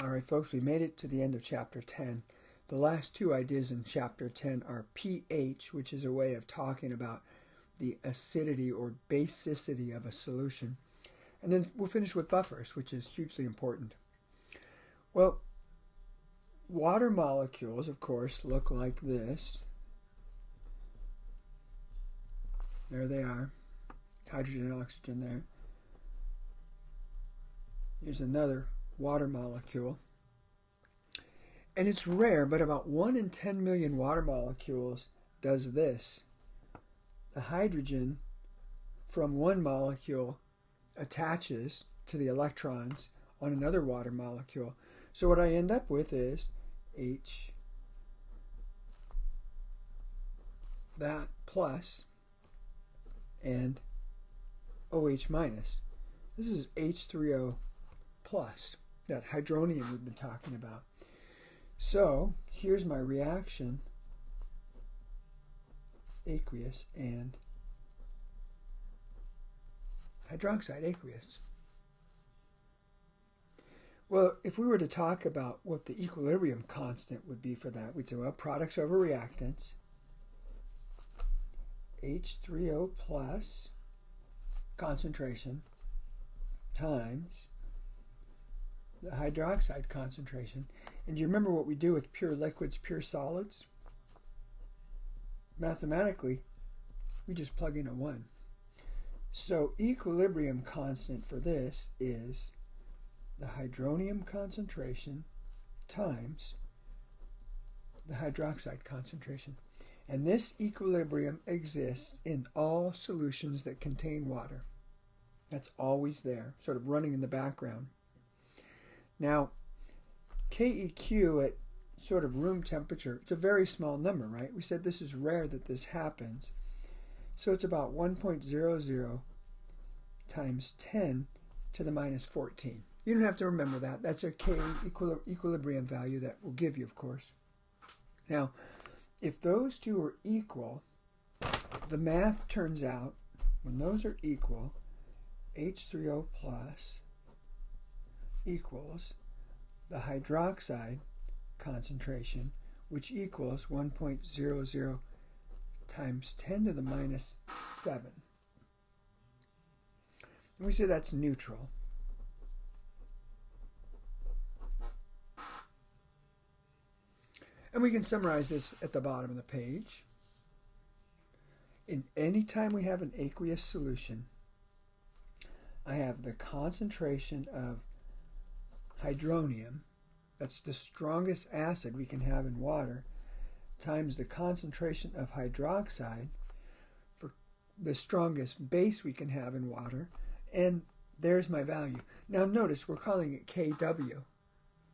All right, folks, we made it to the end of Chapter 10. The last two ideas in Chapter 10 are pH, which is a way of talking about the acidity or basicity of a solution. And then we'll finish with buffers, which is hugely important. Well, water molecules, of course, look like this. There they are. Hydrogen and oxygen there. Here's another water molecule. And it's rare, but about 1 in 10 million water molecules does this. The hydrogen from one molecule attaches to the electrons on another water molecule. So what I end up with is H, that plus, and OH minus. This is H3O plus, that hydronium we've been talking about. So here's my reaction, aqueous and hydroxide aqueous. Well, if we were to talk about what the equilibrium constant would be for that, we'd say, well, products over reactants, H3O plus concentration times the hydroxide concentration. And do you remember what we do with pure liquids, pure solids? Mathematically, we just plug in a 1. So equilibrium constant for this is the hydronium concentration times the hydroxide concentration. And this equilibrium exists in all solutions that contain water. That's always there, sort of running in the background. Now, KEQ at sort of room temperature, it's a very small number, right? We said this is rare that this happens. So it's about 1.00 times 10 to the minus 14. You don't have to remember that. That's a K equilibrium value that will give you, of course. Now, if those two are equal, the math turns out, when those are equal, H3O plus equals the hydroxide concentration, which equals 1.00 times 10 to the minus 7. And we say that's neutral. And we can summarize this at the bottom of the page. In any time we have an aqueous solution, I have the concentration of hydronium, that's the strongest acid we can have in water, times the concentration of hydroxide, for the strongest base we can have in water, and there's my value. Now notice we're calling it KW.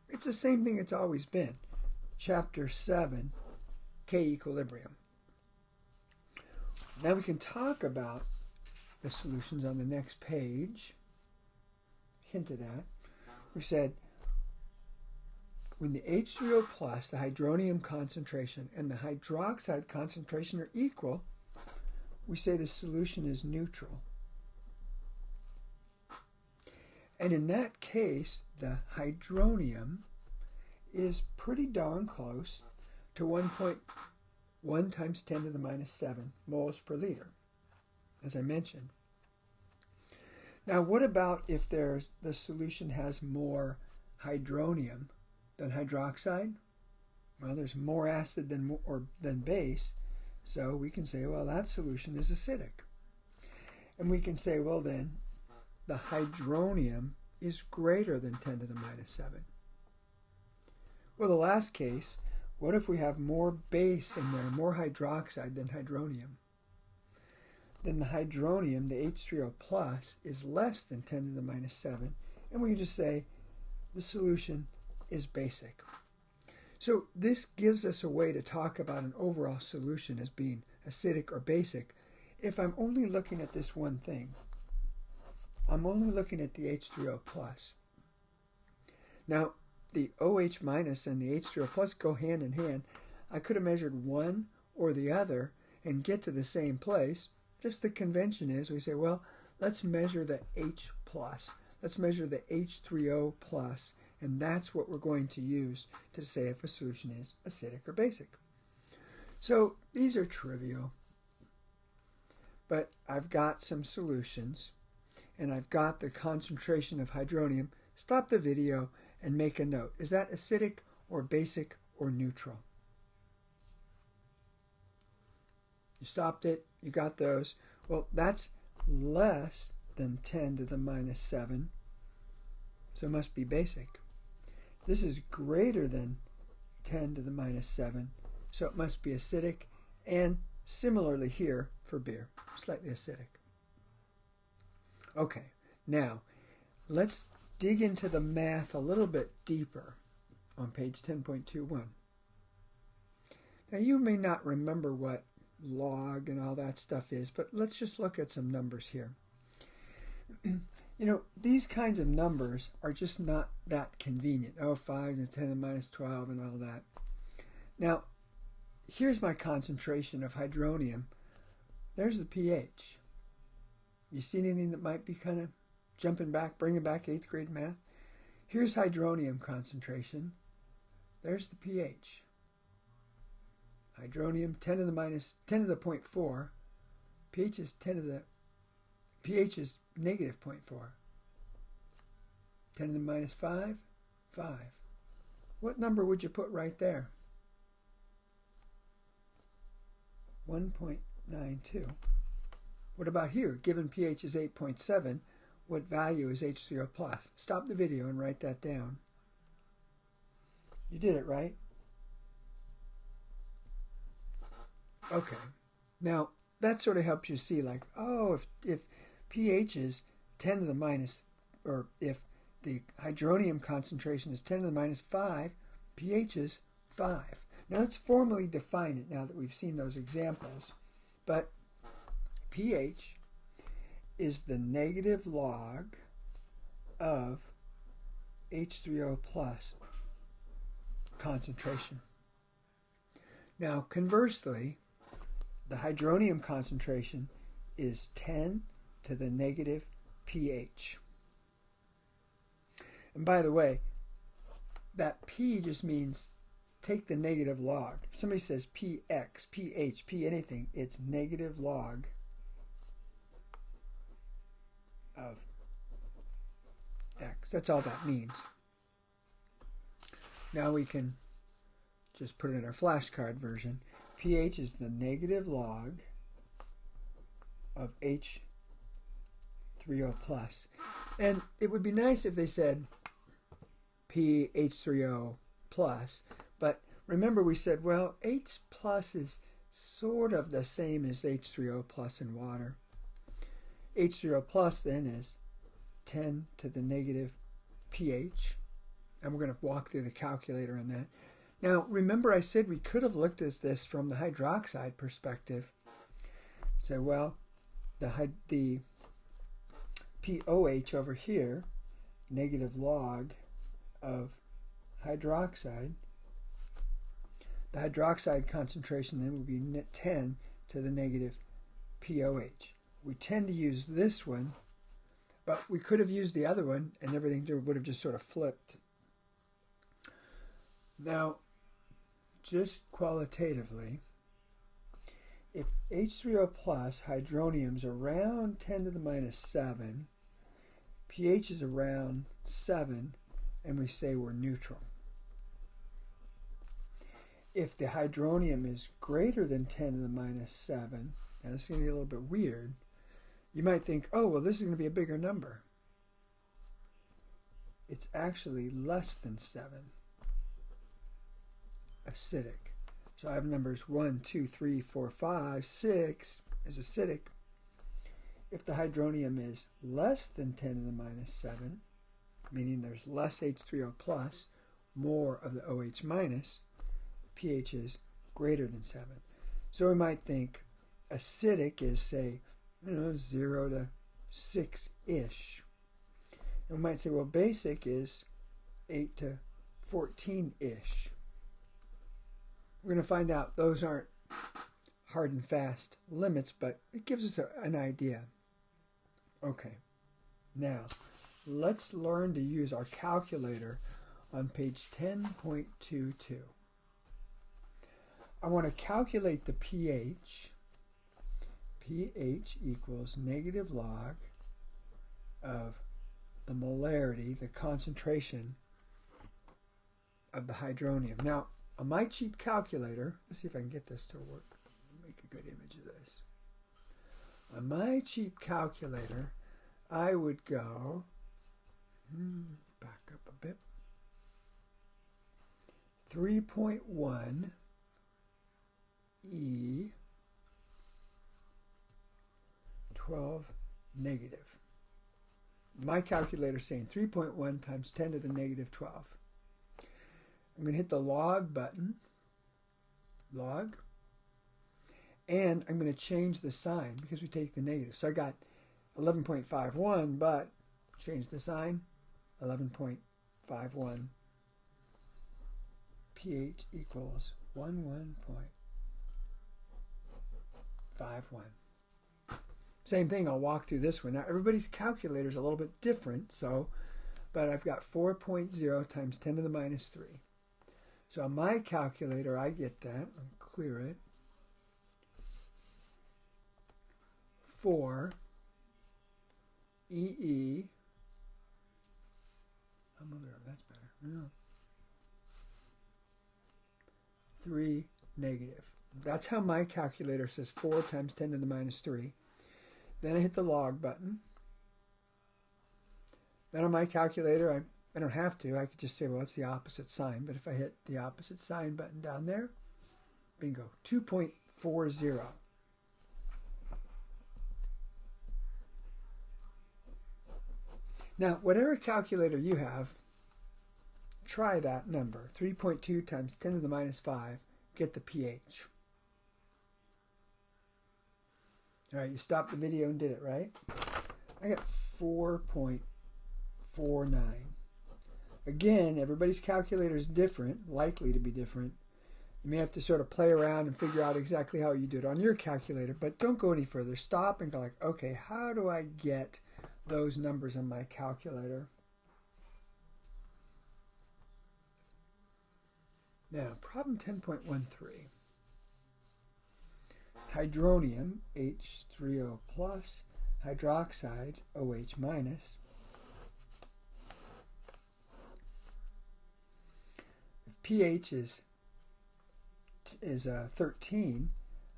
It's the same thing it's always been. Chapter 7, K equilibrium. Now we can talk about the solutions on the next page, hinted at. We said when the H3O plus, the hydronium concentration, and the hydroxide concentration are equal, we say the solution is neutral. And in that case, the hydronium is pretty darn close to 1.1 times 10 to the minus 7 moles per liter, as I mentioned. Now, what about if the solution has more hydronium than hydroxide? Well, there's more acid than base, so we can say, well, that solution is acidic. And we can say, well, then, the hydronium is greater than 10 to the minus 7. Well, the last case, what if we have more base in there, more hydroxide than hydronium? Then the hydronium, the H3O plus, is less than 10 to the minus 7. And we can just say the solution is basic. So this gives us a way to talk about an overall solution as being acidic or basic if I'm only looking at this one thing. I'm only looking at the H3O plus. Now, the OH minus and the H3O plus go hand in hand. I could have measured one or the other and get to the same place. Just the convention is we say, well, let's measure the H plus. Let's measure the H3O plus And that's what we're going to use to say if a solution is acidic or basic. So these are trivial, but I've got some solutions, and I've got the concentration of hydronium. Stop the video and make a note. Is that acidic or basic or neutral? You stopped it, you got those. Well, that's less than 10 to the minus 7, so it must be basic. This is greater than 10 to the minus 7, so it must be acidic, and similarly here for beer, slightly acidic. Okay, now let's dig into the math a little bit deeper on page 10.21. Now you may not remember what log and all that stuff is, but let's just look at some numbers here. You know, these kinds of numbers are just not that convenient. Oh, 5 and 10 to the minus 12 and all that. Now, here's my concentration of hydronium. There's the pH. You see anything that might be kind of jumping back, bringing back 8th grade math? Here's hydronium concentration. There's the pH. Hydronium 10 to the 0.4. pH is pH is negative 0.4. 10 to the minus 5, 5. What number would you put right there? 1.92. What about here? Given pH is 8.7, what value is H3O plus? Stop the video and write that down. You did it, right? Okay. Now, that sort of helps you see, like, oh, if pH is 10 to the minus, or if the hydronium concentration is 10 to the minus 5, pH is 5. Now, let's formally define it now that we've seen those examples. But pH is the negative log of H3O plus concentration. Now, conversely, the hydronium concentration is 10 to the negative pH. And by the way, that P just means take the negative log. If somebody says px, pH, p anything, it's negative log of x. That's all that means. Now we can just put it in our flashcard version. pH is the negative log of H3O plus. And it would be nice if they said pH3O plus, but remember we said, well, H plus is sort of the same as H3O plus in water. H3O plus then is 10 to the negative pH, and we're going to walk through the calculator on that. Now, remember I said we could have looked at this from the hydroxide perspective. So, well, the POH over here, negative log of hydroxide, the hydroxide concentration then would be 10 to the negative POH. We tend to use this one, but we could have used the other one and everything would have just sort of flipped. Now, just qualitatively, if H3O plus hydronium's around 10 to the minus 7, pH is around 7, and we say we're neutral. If the hydronium is greater than 10 to the minus 7, now this is going to be a little bit weird, you might think, oh, well, this is going to be a bigger number. It's actually less than 7. Acidic. So I have numbers 1, 2, 3, 4, 5, 6 is acidic. If the hydronium is less than 10 to the minus 7, meaning there's less H3O plus, more of the OH minus, pH is greater than 7. So we might think acidic is, say, 0 to 6-ish. And we might say, well, basic is 8 to 14-ish. We're going to find out those aren't hard and fast limits, but it gives us an idea. Okay, now let's learn to use our calculator on page 10.22. I want to calculate the pH. pH equals negative log of the molarity, the concentration of the hydronium. Now, on my cheap calculator, let's see if I can get this to work. Make a good image of this. On my cheap calculator, I would go, back up a bit, 3.1 E 12 negative. My calculator is saying 3.1 times 10 to the negative 12. I'm going to hit the log button, log, and I'm going to change the sign because we take the negative. So I got 11.51, but change the sign, 11.51. pH equals 11.51. Same thing, I'll walk through this one. Now everybody's calculator is a little bit different, but I've got 4.0 times 10 to the minus 3. So on my calculator, I get that. I'll clear it. 4 EE. That's better. No. 3 negative. That's how my calculator says 4 times 10 to the minus 3. Then I hit the log button. Then on my calculator, I don't have to. I could just say, well, it's the opposite sign. But if I hit the opposite sign button down there, bingo, 2.40. Now, whatever calculator you have, try that number. 3.2 times 10 to the minus 5, get the pH. All right, you stopped the video and did it, right? I got 4.49. Again, everybody's calculator is different, likely to be different. You may have to sort of play around and figure out exactly how you do it on your calculator, but don't go any further. Stop and go like, okay, how do I get those numbers on my calculator? Now, problem 10.13. Hydronium, H3O+, hydroxide, OH-. If pH is 13,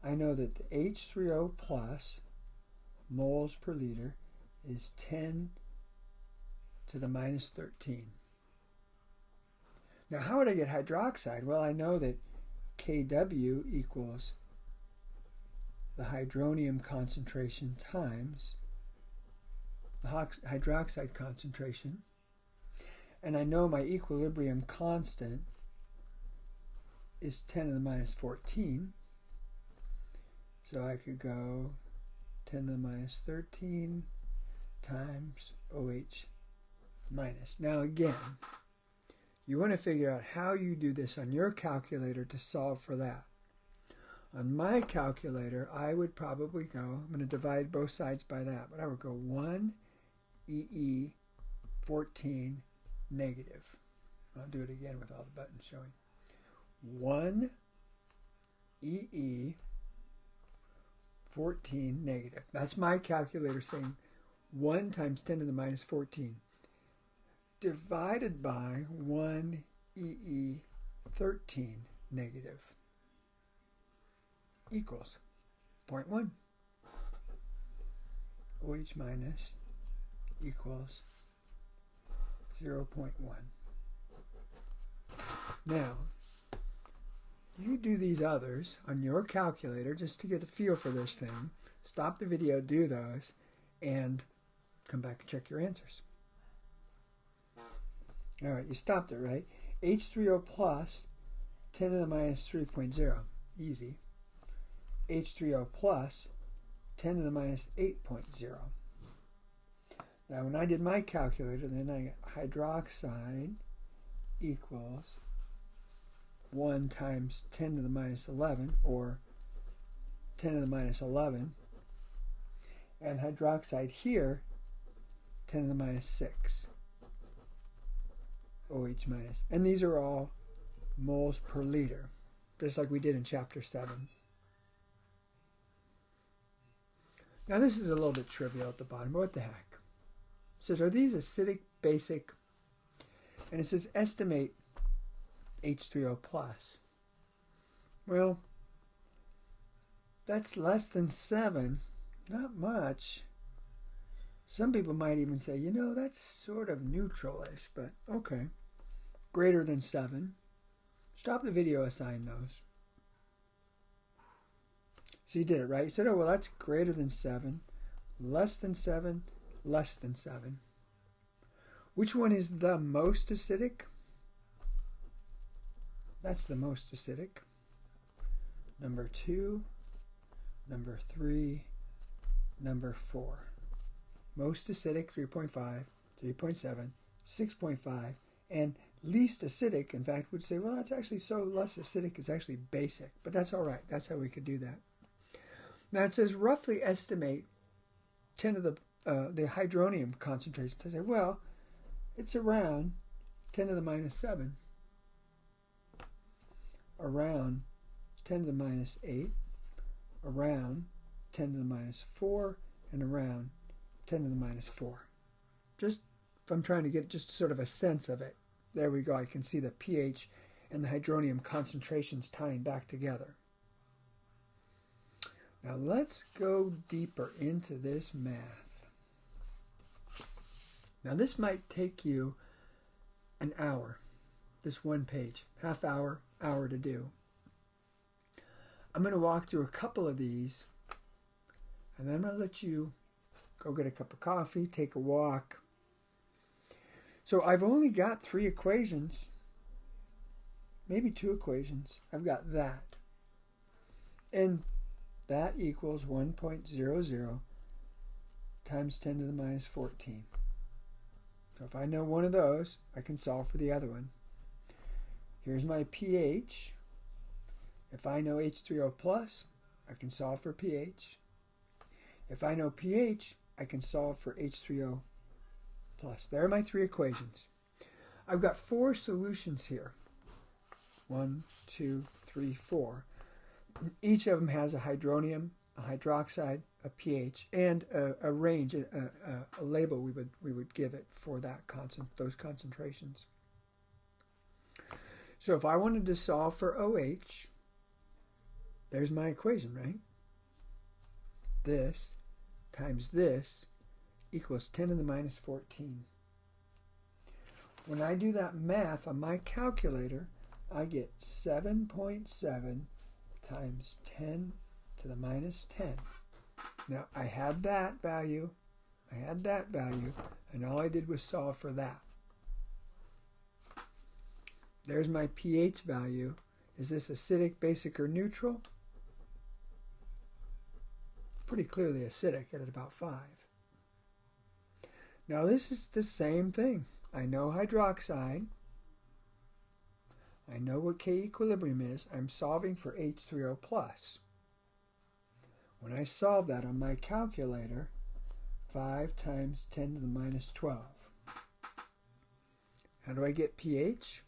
I know that the H3O+ moles per liter is 10 to the minus 13. Now, how would I get hydroxide? Well, I know that Kw equals the hydronium concentration times the hydroxide concentration. And I know my equilibrium constant is 10 to the minus 14. So I could go 10 to the minus 13 times OH minus. Now again, you want to figure out how you do this on your calculator to solve for that. On my calculator, I would probably go, I'm going to divide both sides by that, but I would go 1 EE 14 negative. I'll do it again with all the buttons showing. 1 EE 14 negative. That's my calculator saying 1 times 10 to the minus 14 divided by 1 EE 13 negative equals 0.1. OH minus equals 0.1. Now, you do these others on your calculator just to get a feel for this thing. Stop the video, do those, and come back and check your answers. All right, you stopped it, right? H3O plus 10 to the minus 3.0. Easy. H3O plus 10 to the minus 8.0. Now, when I did my calculator, then I got hydroxide equals 1 times 10 to the minus 11, or 10 to the minus 11. And hydroxide here, 10 to the minus 6. OH minus. And these are all moles per liter, just like we did in chapter 7. Now this is a little bit trivial at the bottom, but what the heck. It says, are these acidic, basic? And it says estimate H3O plus. Well, that's less than 7. Not much. Some people might even say, you know, that's sort of neutral-ish, but okay. Greater than 7. Stop the video, assign those. So you did it, right? You said, oh, well, that's greater than 7, less than 7, less than 7. Which one is the most acidic? That's the most acidic. Number 2, number 3, number 4. Most acidic, 3.5, 3.7, 6.5, and least acidic, in fact, would say, well, that's actually so less acidic, it's actually basic. But that's all right. That's how we could do that. Now it says roughly estimate 10 of the hydronium concentration. I say, well, it's around 10 to the minus 7, around 10 to the minus 8, around 10 to the minus 4, and around 10 to the minus 4. Just if I'm trying to get just sort of a sense of it. There we go. I can see the pH and the hydronium concentrations tying back together. Now let's go deeper into this math. Now this might take you an hour, this one page, half hour, hour to do. I'm going to walk through a couple of these, and then I'm going to let you go get a cup of coffee, take a walk. So I've only got 3 equations, maybe 2 equations. I've got that. And that equals 1.00 times 10 to the minus 14. So if I know one of those, I can solve for the other one. Here's my pH. If I know H3O plus, I can solve for pH. If I know pH, I can solve for H3O plus. There are my 3 equations. I've got 4 solutions here. 1, 2, 3, 4. Each of them has a hydronium, a hydroxide, a pH, and a range, a label we would give it for that those concentrations. So if I wanted to solve for OH, there's my equation, right? This times this equals 10 to the minus 14. When I do that math on my calculator, I get 7.7 times 10 to the minus 10. Now, I had that value, and all I did was solve for that. There's my pH value. Is this acidic, basic, or neutral? Pretty clearly acidic at about 5. Now, this is the same thing. I know hydroxide. I know what K equilibrium is. I'm solving for H3O plus. When I solve that on my calculator, 5 times 10 to the minus 12. How do I get pH?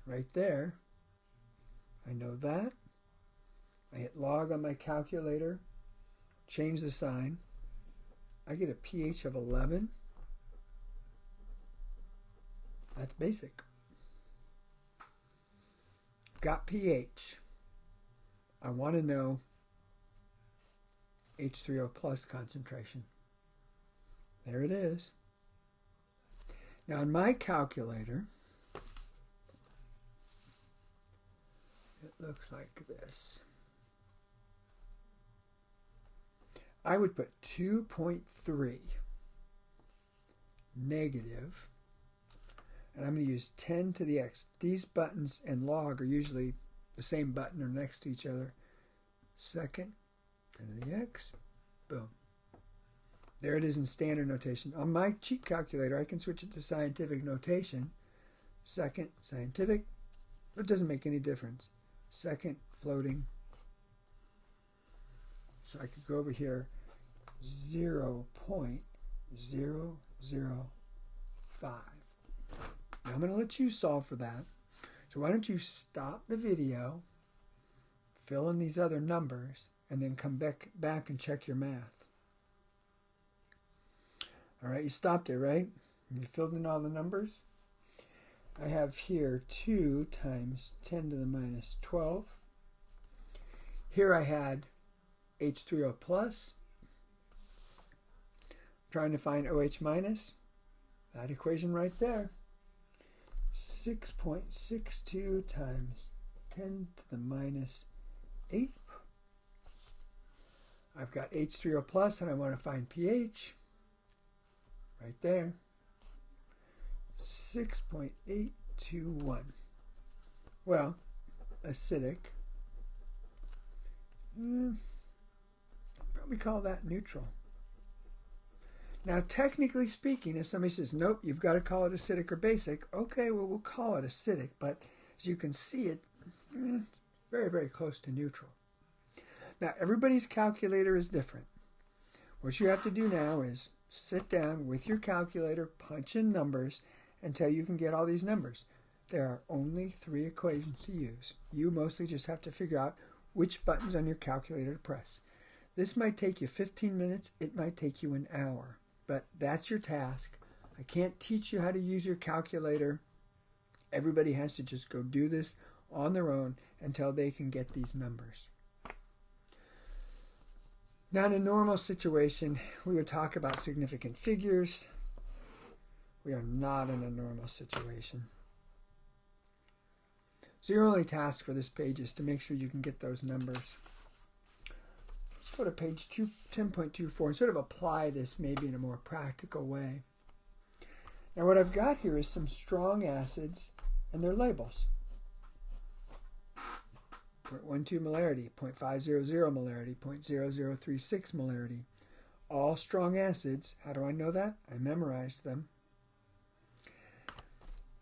Right there. I know that. I hit log on my calculator, change the sign. I get a pH of 11. That's basic. Got pH. I want to know H3O plus concentration. There it is. Now in my calculator, it looks like this. I would put 2.3 negative, and I'm going to use 10 to the x. These buttons and log are usually the same button or next to each other. Second, 10 to the x, boom. There it is in standard notation. On my cheat calculator, I can switch it to scientific notation. Second, scientific, it doesn't make any difference. Second, floating. So I could go over here, 0.005. Now I'm going to let you solve for that. So why don't you stop the video, fill in these other numbers, and then come back and check your math. All right, you stopped it, right? You filled in all the numbers. I have here 2 times 10 to the minus 12. Here I had H3O plus. Trying to find OH minus. That equation right there. 6.62 times 10 to the minus 8. I've got H3O plus and I want to find pH. Right there. 6.821. Well, acidic. Probably call that neutral. Now, technically speaking, if somebody says, nope, you've got to call it acidic or basic, okay, well, we'll call it acidic. But as you can see, it's very, very close to neutral. Now, everybody's calculator is different. What you have to do now is sit down with your calculator, punch in numbers, until you can get all these numbers. There are only 3 equations to use. You mostly just have to figure out which buttons on your calculator to press. This might take you 15 minutes. It might take you an hour. But that's your task. I can't teach you how to use your calculator. Everybody has to just go do this on their own until they can get these numbers. Now, in a normal situation, we would talk about significant figures. We are not in a normal situation. So your only task for this page is to make sure you can get those numbers. Let's go to page 10.24 and sort of apply this maybe in a more practical way. Now what I've got here is some strong acids and their labels. 0.12 molarity, 0.500 molarity, 0.0036 molarity. All strong acids. How do I know that? I memorized them.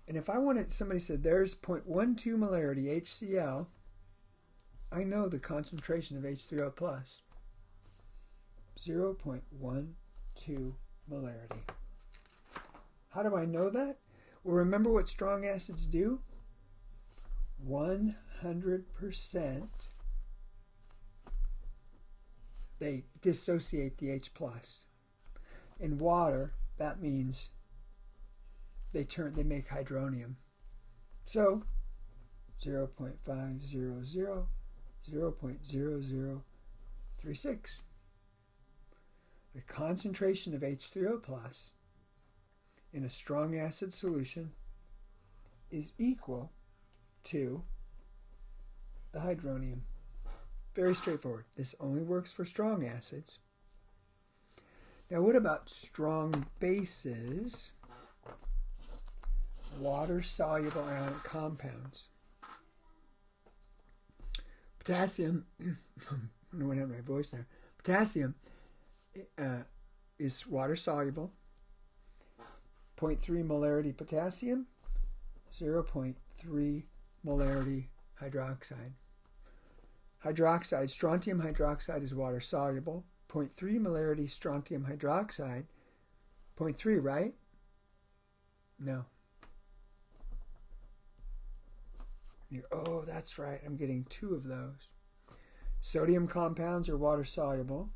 And if I wanted, somebody said there's 0.12 molarity HCl, I know the concentration of H3O plus. 0.12 molarity. How do I know that? Well, remember what strong acids do? 100% they dissociate the H plus. In water, that means they make hydronium. So 0.500, 0.0036. The concentration of H3O plus in a strong acid solution is equal to the hydronium. Very straightforward. This only works for strong acids. Now what about strong bases? Water-soluble ionic compounds. Potassium, I don't know what happened to my voice there. Potassium is water-soluble. 0.3 molarity potassium, 0.3 molarity hydroxide. Hydroxide, strontium hydroxide is water-soluble. 0.3 molarity strontium hydroxide. 0.3, right? No. Oh, that's right. I'm getting 2 of those. Sodium compounds are water-soluble.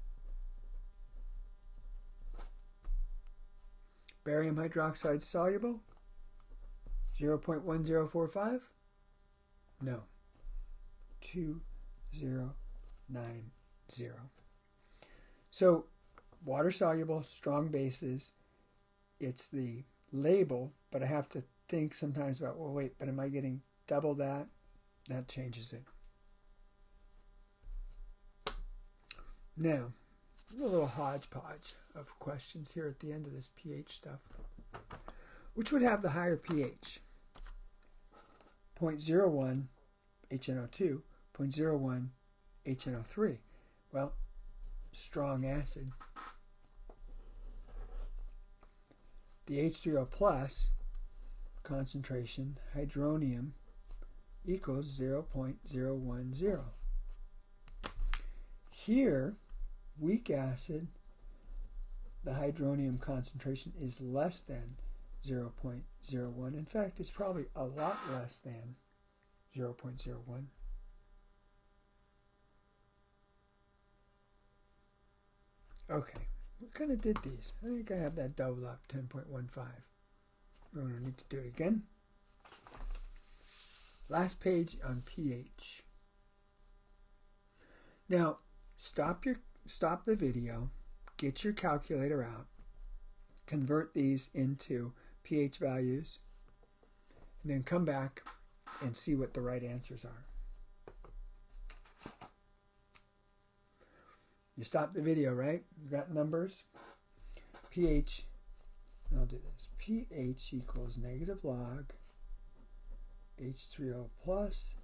Barium hydroxide soluble. 0.1045. No. 2090. So, water-soluble, strong bases. It's the label, but I have to think sometimes about, well, wait, but am I getting double that? That changes it. Now, a little hodgepodge of questions here at the end of this pH stuff. Which would have the higher pH? 0.01 HNO2, 0.01 HNO3. Well, strong acid. The H3O plus concentration, hydronium, equals 0.010. Here, weak acid, the hydronium concentration is less than 0.01. In fact, it's probably a lot less than 0.01. Okay, we kind of did these. I think I have that doubled up, 10.15. We're going to need to do it again. Last page on pH. Now, stop the video, get your calculator out, convert these into pH values, and then come back and see what the right answers are. You stop the video, right? You got numbers. pH, and I'll do this. pH equals negative log H3O plus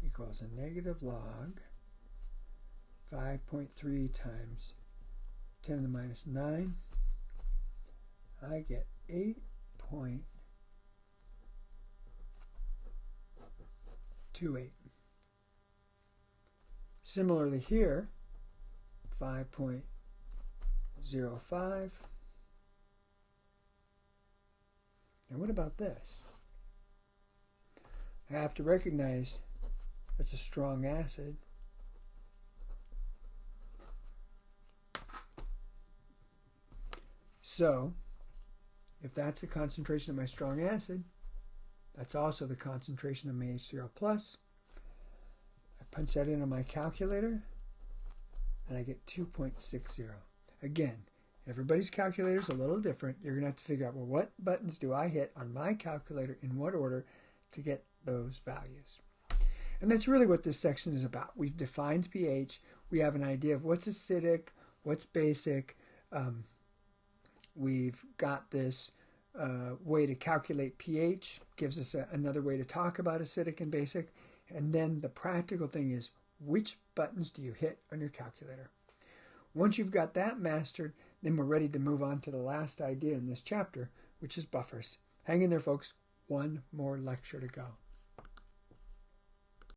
equals a negative log 5.3 times 10 to the minus 9. I get 8.28. Similarly here, 5.05. And what about this? I have to recognize it's a strong acid. So, if that's the concentration of my strong acid, that's also the concentration of my H3O plus. I punch that in on my calculator, and I get 2.60. Again, everybody's calculator is a little different. You're going to have to figure out, well, what buttons do I hit on my calculator in what order to get those values? And that's really what this section is about. We've defined pH. We have an idea of what's acidic, what's basic. We've got this way to calculate pH, gives us another way to talk about acidic and basic. And then the practical thing is, which buttons do you hit on your calculator? Once you've got that mastered, then we're ready to move on to the last idea in this chapter, which is buffers. Hang in there, folks. One more lecture to go.